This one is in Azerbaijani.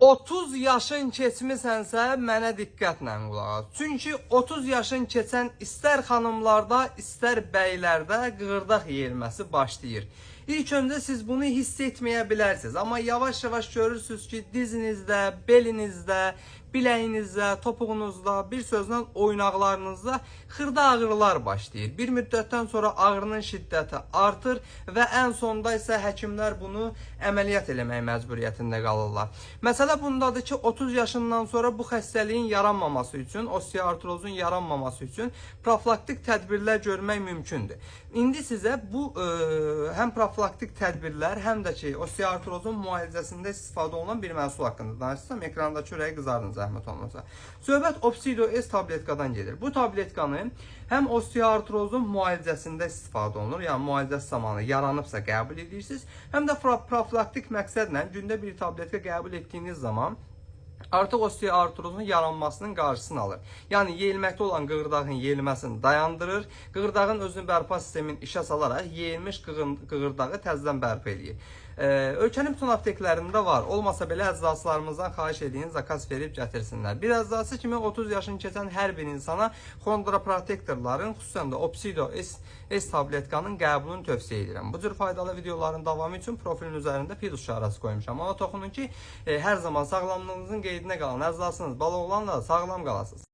30 yaşın keçmisənsə mənə diqqətlə qulaq as. Çünki 30 yaşın keçən istər xanımlarda, istər bəylərdə qığırdaq yeyilməsi başlayır. İlk öncə siz bunu hiss etməyə bilərsiniz, amma yavaş-yavaş görürsünüz ki, dizinizdə, belinizdə, biləyinizdə, topuğunuzda, bir sözlə oynaqlarınızda xırda ağrılar başlayır. Bir müddətdən sonra ağrının şiddəti artır və ən sonda isə həkimlər bunu əməliyyat eləmək məcburiyyətində qalırlar. Məsələ bundadır ki, 30 yaşından sonra bu xəstəliyin yaranmaması üçün, osteoartrozun yaranmaması üçün profilaktik tədbirlər görmək mümkündür. İndi sizə bu həm profilaktik tədbirlər, həm də ki, osteoartrozun müalicəsində istifadə olunan bir məhsul haqqında danışsam, ekrandakı ürəyi qızardın zəhmət olmasa. Söhbət Obsidio S tabletkadan gedir. Bu tabletkanı həm osteoartrozun müalicəsində istifadə olunur, yəni müalicəsi zamanı yaranıbsa qəbul edirsiniz, həm də profilaktik məqsədlə gündə bir tabletka qəbul etdiyiniz zaman artıq osteoartrozun yaranmasının qarşısını alır. Yəni yeyilməkdə olan qığırdağın yeyilməsini dayandırır, qığırdağın özünü bərpa sistemin işə salaraq yeyilmiş qığırdağı təzədən bərpa edir. Ölkənin bütün apteklərində var. Olmasa belə əczaçılarımızdan xahiş edin, zakaz verib gətirsinlər. Bir əczaçı kimi 30 yaşını keçən hər bir insana xondroprotektorların, xüsusən də Obsidio S tabletkanın qəbulunu tövsiyə edirəm. Bu cür faydalı videoların davamı üçün profilin üzərində pil işarəsi qoymuşam. Ona toxunun ki, hər zaman sağlamlığınızın qeydinə qalın. Əczaçınız bal oğlanla sağlam qalasınız.